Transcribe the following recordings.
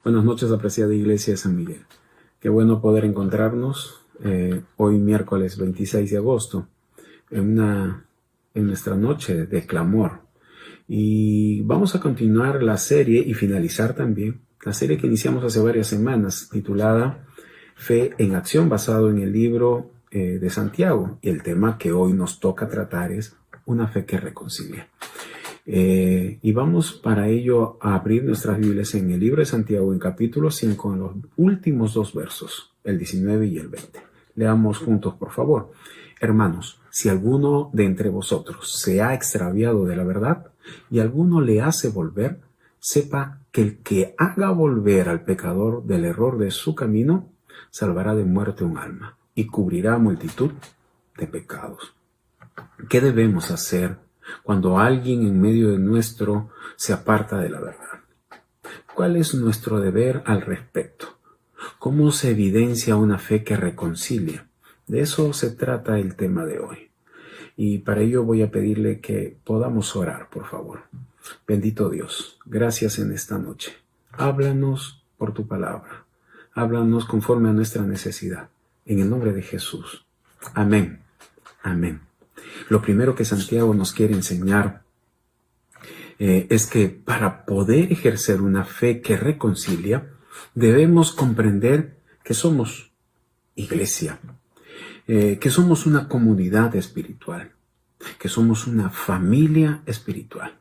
Buenas noches, apreciada Iglesia de San Miguel. Qué bueno poder encontrarnos hoy miércoles 26 de agosto en nuestra noche de clamor. Y vamos a continuar la serie y finalizar también la serie que iniciamos hace varias semanas, titulada Fe en Acción, basado en el libro de Santiago. Y el tema que hoy nos toca tratar es una fe que reconcilia. Y vamos para ello a abrir nuestras Biblias en el libro de Santiago, en capítulo 5, en los últimos dos versos, el 19 y el 20. Leamos juntos, por favor. Hermanos, si alguno de entre vosotros se ha extraviado de la verdad y alguno le hace volver, sepa que el que haga volver al pecador del error de su camino, salvará de muerte un alma y cubrirá multitud de pecados. ¿Qué debemos hacer cuando alguien en medio de nuestro se aparta de la verdad? ¿Cuál es nuestro deber al respecto? ¿Cómo se evidencia una fe que reconcilia? De eso se trata el tema de hoy. Y para ello voy a pedirle que podamos orar, por favor. Bendito Dios, gracias en esta noche. Háblanos por tu palabra. Háblanos conforme a nuestra necesidad. En el nombre de Jesús. Amén. Amén. Lo primero que Santiago nos quiere enseñar es que para poder ejercer una fe que reconcilia, debemos comprender que somos iglesia, que somos una comunidad espiritual, que somos una familia espiritual.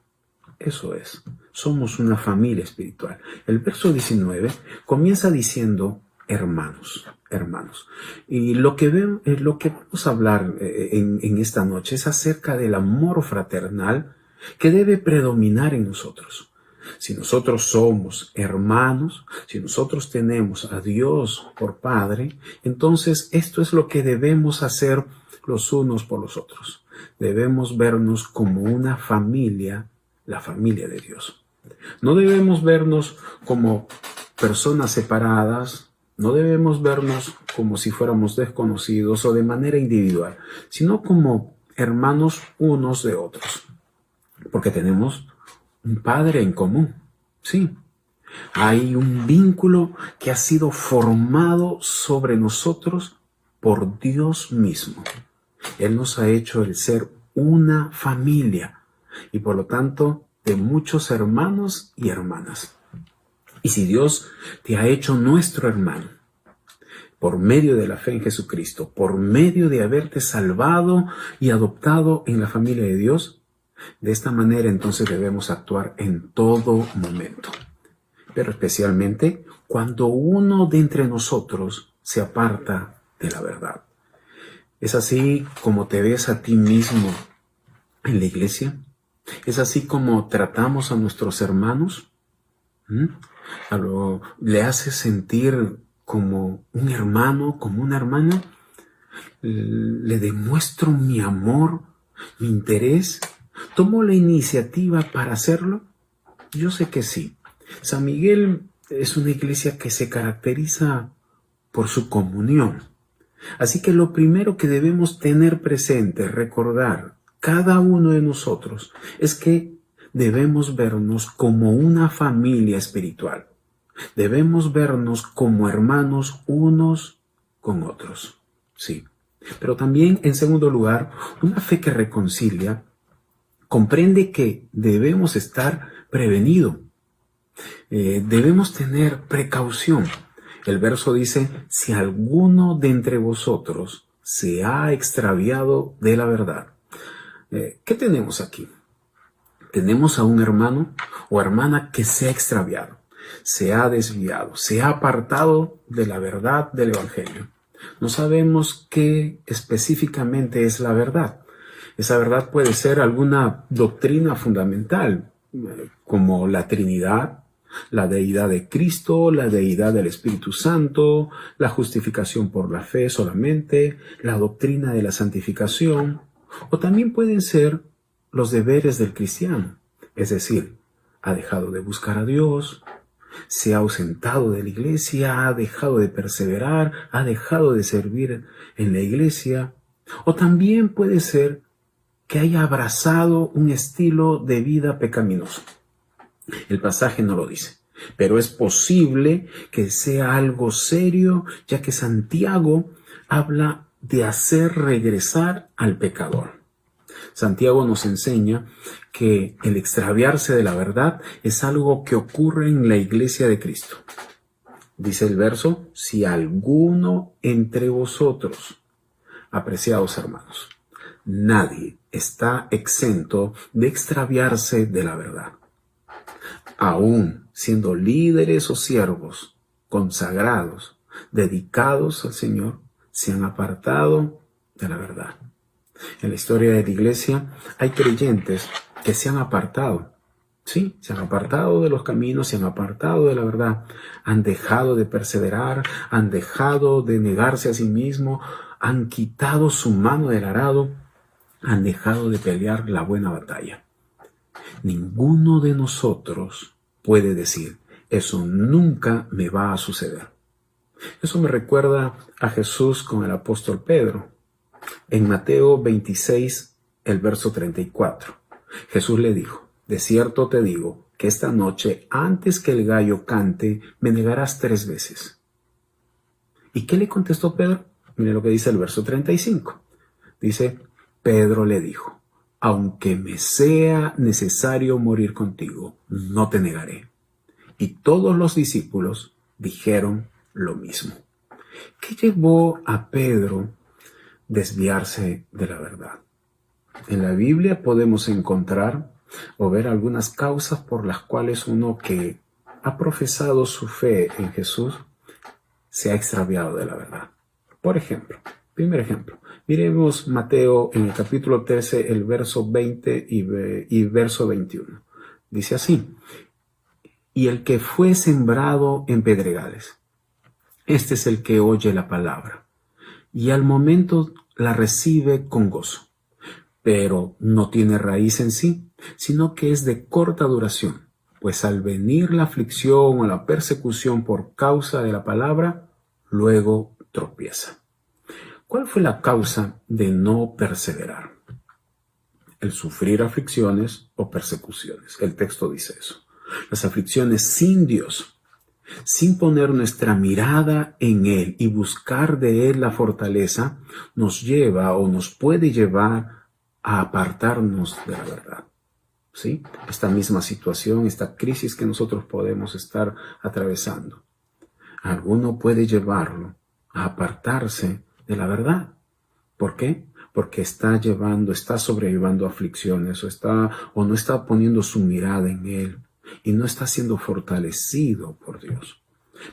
Eso es, somos una familia espiritual. El verso 19 comienza diciendo hermanos. Y lo que vamos a hablar en esta noche es acerca del amor fraternal que debe predominar en nosotros. Si nosotros somos hermanos, si nosotros tenemos a Dios por Padre, entonces esto es lo que debemos hacer los unos por los otros. Debemos vernos como una familia, la familia de Dios. No debemos vernos como personas separadas. No debemos vernos como si fuéramos desconocidos o de manera individual, sino como hermanos unos de otros, porque tenemos un Padre en común. Sí, hay un vínculo que ha sido formado sobre nosotros por Dios mismo. Él nos ha hecho el ser una familia y por lo tanto de muchos hermanos y hermanas. Y si Dios te ha hecho nuestro hermano, por medio de la fe en Jesucristo, por medio de haberte salvado y adoptado en la familia de Dios, de esta manera entonces debemos actuar en todo momento. Pero especialmente cuando uno de entre nosotros se aparta de la verdad. ¿Es así como te ves a ti mismo en la iglesia? ¿Es así como tratamos a nuestros hermanos? ¿Le hace sentir como un hermano, como una hermana? ¿Le demuestro mi amor, mi interés? ¿Tomo la iniciativa para hacerlo? Yo sé que sí. San Miguel es una iglesia que se caracteriza por su comunión. Así que lo primero que debemos tener presente, recordar cada uno de nosotros, es que debemos vernos como una familia espiritual. Debemos vernos como hermanos unos con otros. Sí. Pero también, en segundo lugar, una fe que reconcilia comprende que debemos estar prevenidos. Debemos tener precaución. El verso dice, si alguno de entre vosotros se ha extraviado de la verdad. ¿Qué tenemos aquí? Tenemos a un hermano o hermana que se ha extraviado, se ha desviado, se ha apartado de la verdad del Evangelio. No sabemos qué específicamente es la verdad. Esa verdad puede ser alguna doctrina fundamental, como la Trinidad, la deidad de Cristo, la deidad del Espíritu Santo, la justificación por la fe solamente, la doctrina de la santificación, o también pueden ser los deberes del cristiano, es decir, ha dejado de buscar a Dios, se ha ausentado de la iglesia, ha dejado de perseverar, ha dejado de servir en la iglesia, o también puede ser que haya abrazado un estilo de vida pecaminoso. El pasaje no lo dice, Pero es posible que sea algo serio, ya que Santiago habla de hacer regresar al pecador. Santiago nos enseña que el extraviarse de la verdad es algo que ocurre en la iglesia de Cristo. Dice el verso, si alguno entre vosotros, apreciados hermanos, nadie está exento de extraviarse de la verdad. Aún siendo líderes o siervos consagrados, dedicados al Señor, se han apartado de la verdad. En la historia de la iglesia hay creyentes que se han apartado. Sí, se han apartado de los caminos, se han apartado de la verdad, han dejado de perseverar, han dejado de negarse a sí mismo, han quitado su mano del arado, han dejado de pelear la buena batalla. Ninguno de nosotros puede decir, eso nunca me va a suceder. Eso me recuerda a Jesús con el apóstol Pedro. En Mateo 26, el verso 34, Jesús le dijo, de cierto te digo que esta noche, antes que el gallo cante, me negarás 3 veces. ¿Y qué le contestó Pedro? Mire lo que dice el verso 35. Dice, Pedro le dijo, aunque me sea necesario morir contigo, no te negaré. Y todos los discípulos dijeron lo mismo. ¿Qué llevó a Pedro desviarse de la verdad? En la Biblia podemos encontrar o ver algunas causas por las cuales uno que ha profesado su fe en Jesús se ha extraviado de la verdad. Por ejemplo, primer ejemplo, miremos Mateo en el capítulo 13, el verso 20 y verso 21. Dice así, y el que fue sembrado en pedregales, este es el que oye la palabra y al momento la recibe con gozo, pero no tiene raíz en sí, sino que es de corta duración, pues al venir la aflicción o la persecución por causa de la palabra, luego tropieza. ¿Cuál fue la causa de no perseverar? El sufrir aflicciones o persecuciones. El texto dice eso. Las aflicciones sin Dios, sin poner nuestra mirada en Él y buscar de Él la fortaleza, nos lleva o nos puede llevar a apartarnos de la verdad. ¿Sí? Esta misma situación, esta crisis que nosotros podemos estar atravesando. Alguno puede llevarlo a apartarse de la verdad. ¿Por qué? Porque está sobrellevando aflicciones o no está poniendo su mirada en Él y no está siendo fortalecido por Dios.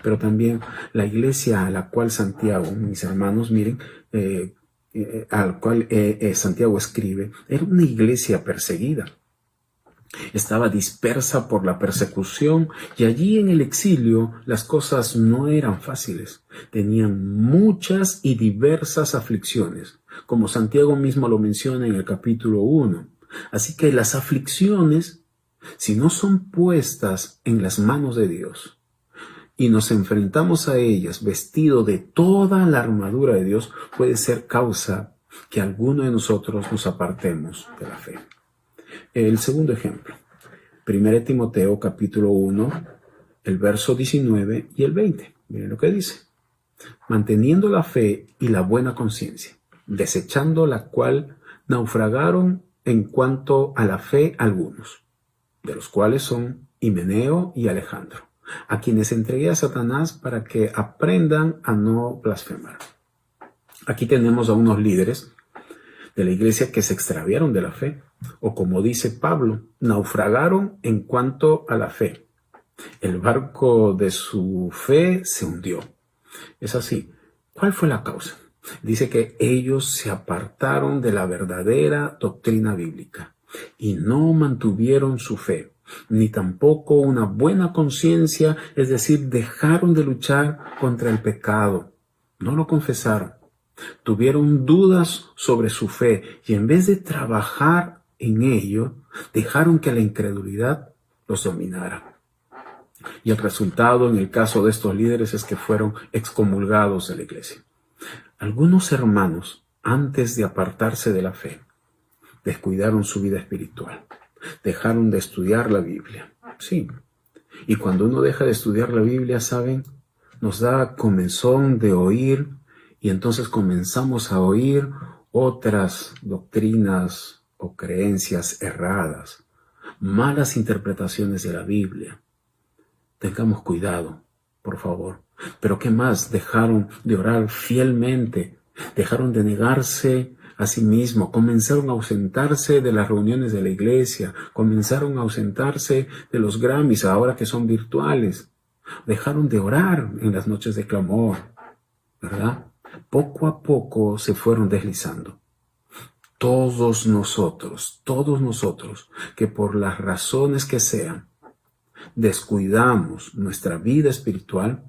Pero también la iglesia a la cual Santiago, mis hermanos, miren, al cual Santiago escribe, era una iglesia perseguida. Estaba dispersa por la persecución y allí en el exilio las cosas no eran fáciles. Tenían muchas y diversas aflicciones, como Santiago mismo lo menciona en el capítulo 1. Así que las aflicciones, si no son puestas en las manos de Dios y nos enfrentamos a ellas vestido de toda la armadura de Dios, puede ser causa que alguno de nosotros nos apartemos de la fe. El segundo ejemplo, 1 Timoteo capítulo 1, el verso 19 y el 20. Miren lo que dice. Manteniendo la fe y la buena conciencia, desechando la cual naufragaron en cuanto a la fe algunos, de los cuales son Himeneo y Alejandro, a quienes entregué a Satanás para que aprendan a no blasfemar. Aquí tenemos a unos líderes de la iglesia que se extraviaron de la fe, o como dice Pablo, naufragaron en cuanto a la fe. El barco de su fe se hundió. Es así. ¿Cuál fue la causa? Dice que ellos se apartaron de la verdadera doctrina bíblica y no mantuvieron su fe, ni tampoco una buena conciencia, es decir, dejaron de luchar contra el pecado. No lo confesaron. Tuvieron dudas sobre su fe y en vez de trabajar en ello, dejaron que la incredulidad los dominara. Y el resultado en el caso de estos líderes es que fueron excomulgados de la iglesia. Algunos hermanos, antes de apartarse de la fe, descuidaron su vida espiritual. Dejaron de estudiar la Biblia. Sí. Y cuando uno deja de estudiar la Biblia, ¿saben? Nos da comezón de oír y entonces comenzamos a oír otras doctrinas o creencias erradas, malas interpretaciones de la Biblia. Tengamos cuidado, por favor. Pero ¿qué más? Dejaron de orar fielmente, dejaron de negarse a sí mismos, comenzaron a ausentarse de las reuniones de la iglesia, comenzaron a ausentarse de los Grammys ahora que son virtuales, dejaron de orar en las noches de clamor, ¿verdad? Poco a poco se fueron deslizando. Todos nosotros, que por las razones que sean, descuidamos nuestra vida espiritual,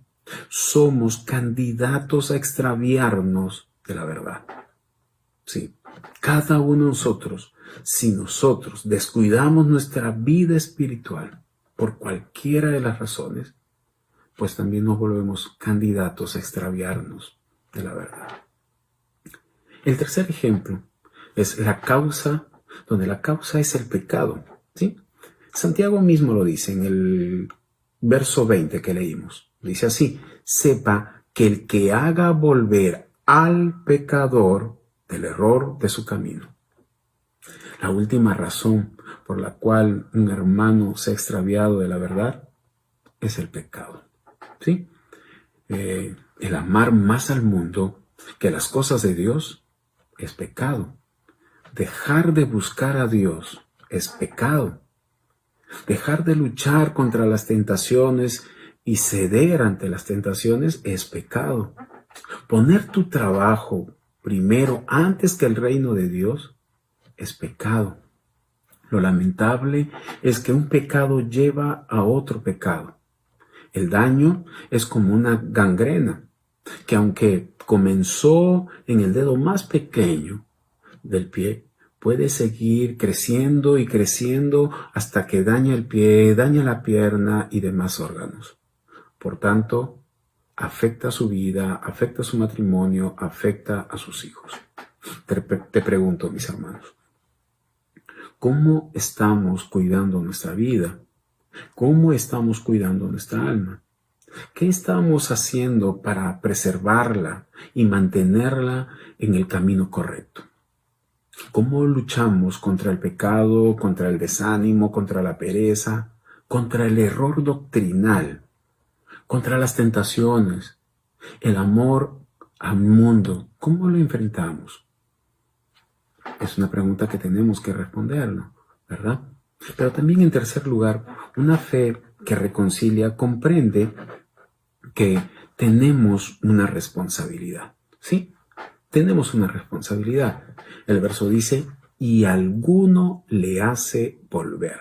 somos candidatos a extraviarnos de la verdad. Sí, cada uno de nosotros, si nosotros descuidamos nuestra vida espiritual por cualquiera de las razones, pues también nos volvemos candidatos a extraviarnos de la verdad. El tercer ejemplo es la causa, donde la causa es el pecado, ¿sí? Santiago mismo lo dice en el verso 20 que leímos. Dice así: sepa que el que haga volver al pecador del error de su camino. La última razón por la cual un hermano se ha extraviado de la verdad es el pecado, ¿sí? El amar más al mundo que las cosas de Dios es pecado. Dejar de buscar a Dios es pecado. Dejar de luchar contra las tentaciones y ceder ante las tentaciones es pecado. Poner tu trabajo primero antes que el reino de Dios es pecado. Lo lamentable es que un pecado lleva a otro pecado. El daño es como una gangrena que, aunque comenzó en el dedo más pequeño del pie, puede seguir creciendo y creciendo hasta que daña el pie, daña la pierna y demás órganos. Por tanto, afecta su vida, afecta su matrimonio, afecta a sus hijos. Te pregunto, mis hermanos, ¿cómo estamos cuidando nuestra vida? ¿Cómo estamos cuidando nuestra alma? ¿Qué estamos haciendo para preservarla y mantenerla en el camino correcto? ¿Cómo luchamos contra el pecado, contra el desánimo, contra la pereza, contra el error doctrinal, contra las tentaciones, el amor al mundo? ¿Cómo lo enfrentamos? Es una pregunta que tenemos que responderlo, ¿verdad? Pero también, en tercer lugar, una fe que reconcilia comprende que tenemos una responsabilidad, ¿sí? Tenemos una responsabilidad. El verso dice: y alguno le hace volver.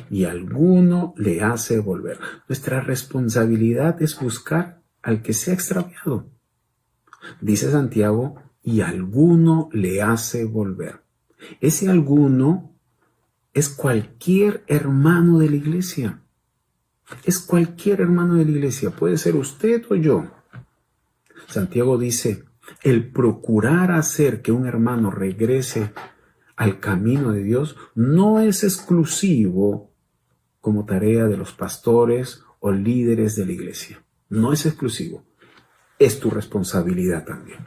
Y alguno le hace volver. Nuestra responsabilidad es buscar al que se ha extraviado. Dice Santiago: y alguno le hace volver. Ese alguno es cualquier hermano de la iglesia. Es cualquier hermano de la iglesia. Puede ser usted o yo. Santiago dice: el procurar hacer que un hermano regrese al camino de Dios no es exclusivo como tarea de los pastores o líderes de la iglesia. No es exclusivo. Es tu responsabilidad también.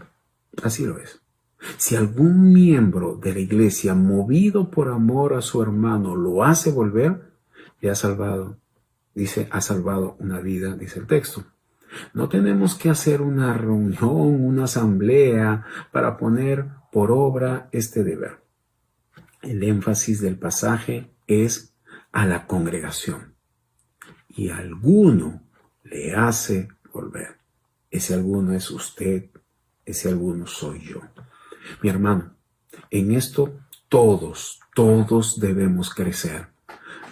Así lo es. Si algún miembro de la iglesia, movido por amor a su hermano, lo hace volver, le ha salvado. Dice, ha salvado una vida, dice el texto. No tenemos que hacer una reunión, una asamblea para poner por obra este deber. El énfasis del pasaje es a la congregación. Y alguno le hace volver. Ese alguno es usted, ese alguno soy yo. Mi hermano, en esto todos debemos crecer.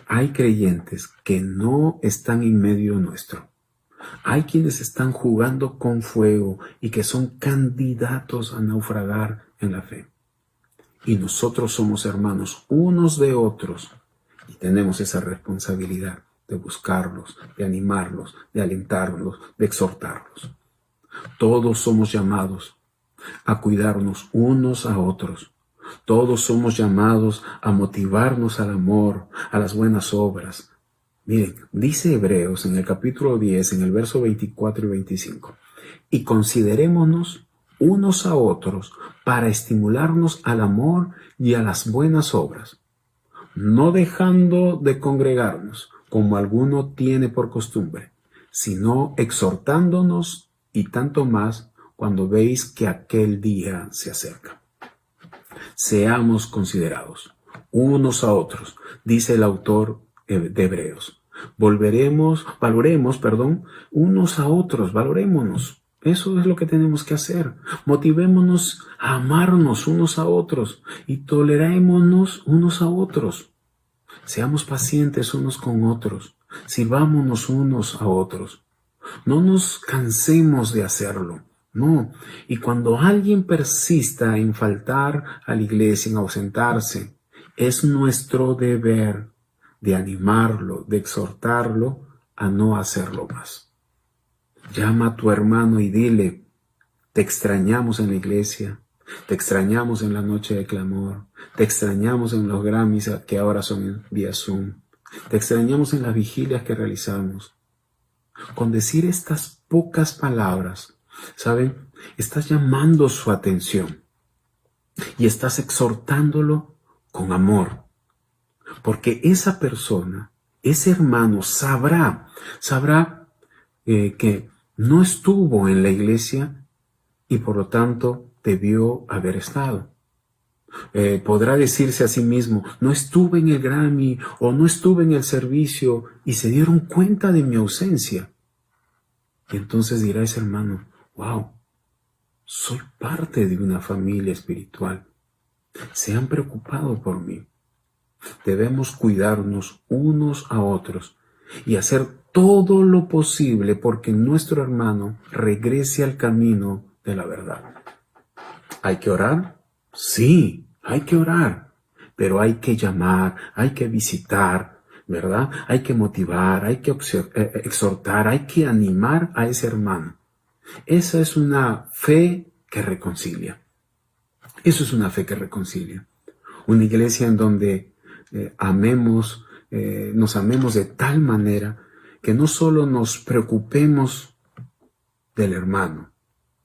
Hay creyentes que no están en medio nuestro. Hay quienes están jugando con fuego y que son candidatos a naufragar en la fe. Y nosotros somos hermanos unos de otros y tenemos esa responsabilidad de buscarlos, de animarlos, de alentarlos, de exhortarlos. Todos somos llamados a cuidarnos unos a otros. Todos somos llamados a motivarnos al amor, a las buenas obras. Miren, dice Hebreos en el capítulo 10, en el verso 24 y 25, y considerémonos unos a otros para estimularnos al amor y a las buenas obras, no dejando de congregarnos, como alguno tiene por costumbre, sino exhortándonos y tanto más cuando veis que aquel día se acerca. Seamos considerados unos a otros, dice el autor de Hebreos. Valoremos, unos a otros, valorémonos. Eso es lo que tenemos que hacer. Motivémonos a amarnos unos a otros y tolerémonos unos a otros. Seamos pacientes unos con otros. Sirvámonos unos a otros. No nos cansemos de hacerlo. No. Y cuando alguien persista en faltar a la iglesia, en ausentarse, es nuestro deber de animarlo, de exhortarlo a no hacerlo más. Llama a tu hermano y dile, te extrañamos en la iglesia, te extrañamos en la noche de clamor, te extrañamos en los Grammys que ahora son vía Zoom, te extrañamos en las vigilias que realizamos. Con decir estas pocas palabras, ¿saben? Estás llamando su atención y estás exhortándolo con amor, porque esa persona, ese hermano sabrá que no estuvo en la iglesia y por lo tanto debió haber estado. Podrá decirse a sí mismo, no estuve en el Grammy o no estuve en el servicio y se dieron cuenta de mi ausencia. Y entonces dirá ese hermano, wow, soy parte de una familia espiritual. Se han preocupado por mí. Debemos cuidarnos unos a otros y hacer todo lo posible porque nuestro hermano regrese al camino de la verdad. ¿Hay que orar? Sí, hay que orar, pero hay que llamar, hay que visitar, ¿verdad? Hay que motivar, hay que exhortar, hay que animar a ese hermano. Esa es una fe que reconcilia. Eso es una fe que reconcilia. Una iglesia en donde nos amemos de tal manera que no solo nos preocupemos del hermano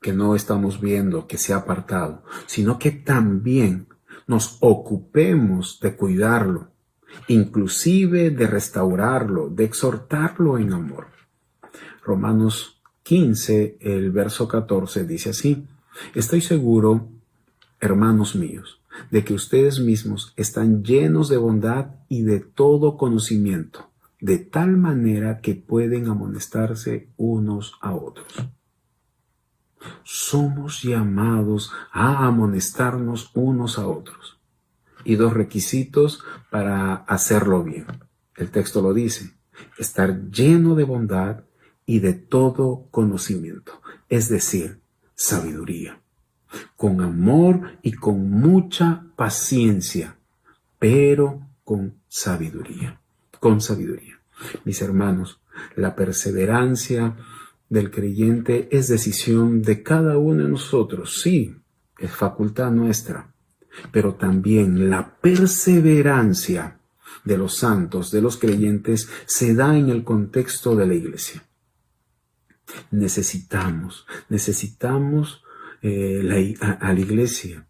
que no estamos viendo, que se ha apartado, sino que también nos ocupemos de cuidarlo, inclusive de restaurarlo, de exhortarlo en amor. Romanos 15, el verso 14 dice así, estoy seguro, hermanos míos, de que ustedes mismos están llenos de bondad y de todo conocimiento, de tal manera que pueden amonestarse unos a otros. Somos llamados a amonestarnos unos a otros. Y 2 requisitos para hacerlo bien. El texto lo dice, estar lleno de bondad y de todo conocimiento, es decir, sabiduría, con amor y con mucha paciencia, pero con sabiduría. Mis hermanos, la perseverancia del creyente es decisión de cada uno de nosotros, sí, es facultad nuestra, pero también la perseverancia de los santos, de los creyentes, se da en el contexto de la iglesia. Necesitamos a la iglesia,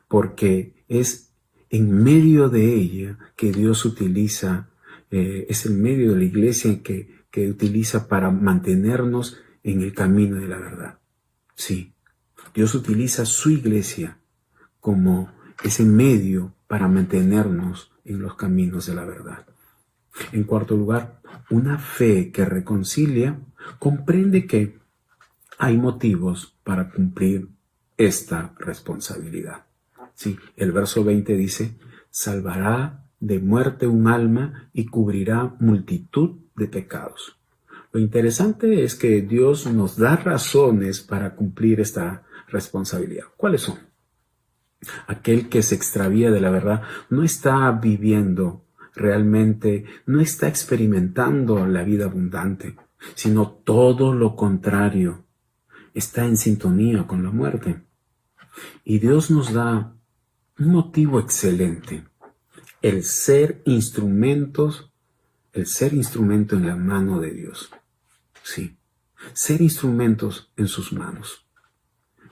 porque es en medio de ella que Dios utiliza, es el medio de la iglesia que utiliza para mantenernos en el camino de la verdad. Sí, Dios utiliza su iglesia como ese medio para mantenernos en los caminos de la verdad. En cuarto lugar, una fe que reconcilia comprende que hay motivos para cumplir esta responsabilidad. Sí, el verso 20 dice, salvará de muerte un alma y cubrirá multitud de pecados. Lo interesante es que Dios nos da razones para cumplir esta responsabilidad. ¿Cuáles son? Aquel que se extravía de la verdad no está viviendo realmente, no está experimentando la vida abundante, sino todo lo contrario. Está en sintonía con la muerte. Y Dios nos da un motivo excelente, el ser instrumentos el ser instrumento en la mano de Dios. Sí, ser instrumentos en sus manos.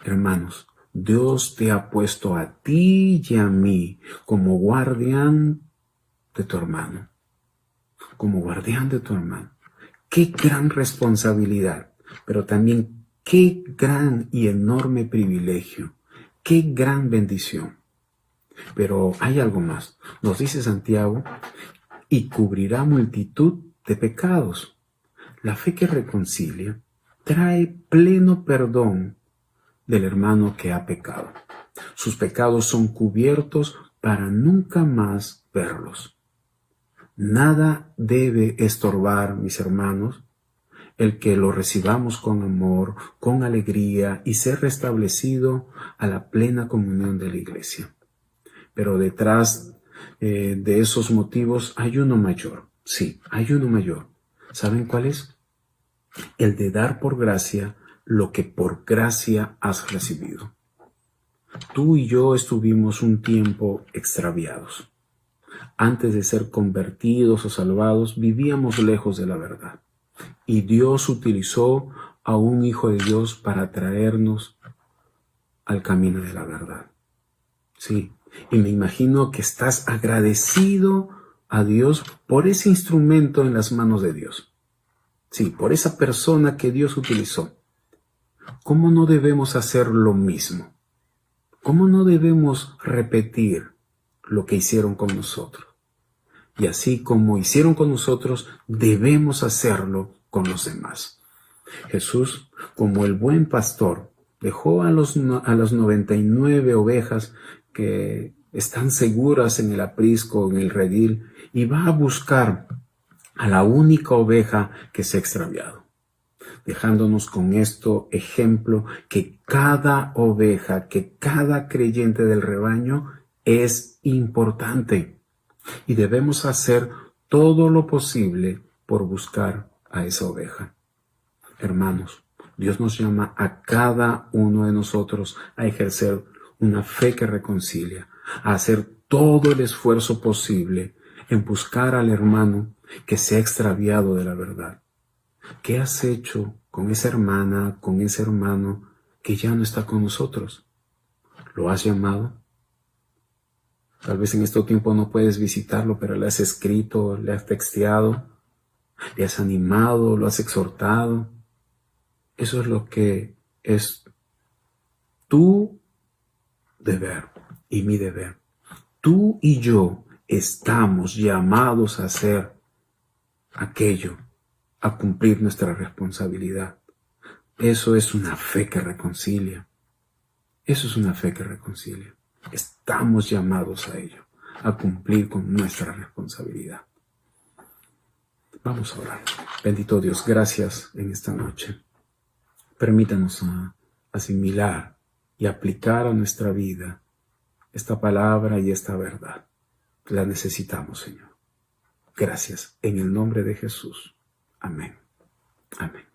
Hermanos, Dios te ha puesto a ti y a mí como guardián de tu hermano. Como guardián de tu hermano. Qué gran responsabilidad, pero también qué gran y enorme privilegio. Qué gran bendición. Pero hay algo más. Nos dice Santiago, y cubrirá multitud de pecados. La fe que reconcilia trae pleno perdón del hermano que ha pecado. Sus pecados son cubiertos para nunca más verlos. Nada debe estorbar, mis hermanos, el que lo recibamos con amor, con alegría y ser restablecido a la plena comunión de la iglesia. Pero detrás de esos motivos hay uno mayor. Sí, hay uno mayor. ¿Saben cuál es? El de dar por gracia lo que por gracia has recibido. Tú y yo estuvimos un tiempo extraviados. Antes de ser convertidos o salvados, vivíamos lejos de la verdad. Y Dios utilizó a un Hijo de Dios para traernos al camino de la verdad. Sí, y me imagino que estás agradecido a Dios por ese instrumento en las manos de Dios. Sí, por esa persona que Dios utilizó. ¿Cómo no debemos hacer lo mismo? ¿Cómo no debemos repetir lo que hicieron con nosotros? Y así como hicieron con nosotros, debemos hacerlo con los demás. Jesús, como el buen pastor, dejó a las 99 ovejas que están seguras en el aprisco, en el redil, y va a buscar a la única oveja que se ha extraviado, dejándonos con esto ejemplo que cada oveja, que cada creyente del rebaño es importante y debemos hacer todo lo posible por buscar a esa oveja. Hermanos, Dios nos llama a cada uno de nosotros a ejercer una fe que reconcilia, a hacer todo el esfuerzo posible en buscar al hermano que se ha extraviado de la verdad. ¿Qué has hecho con esa hermana, con ese hermano que ya no está con nosotros? ¿Lo has llamado? Tal vez en este tiempo no puedes visitarlo, pero le has escrito, le has texteado, le has animado, lo has exhortado. Eso es lo que es tu deber y mi deber. Tú y yo estamos llamados a hacer aquello, a cumplir nuestra responsabilidad. Eso es una fe que reconcilia. Eso es una fe que reconcilia. Estamos llamados a ello, a cumplir con nuestra responsabilidad. Vamos a orar. Bendito Dios, gracias en esta noche. Permítanos asimilar y aplicar a nuestra vida esta palabra y esta verdad. La necesitamos, Señor. Gracias. En el nombre de Jesús. Amén. Amén.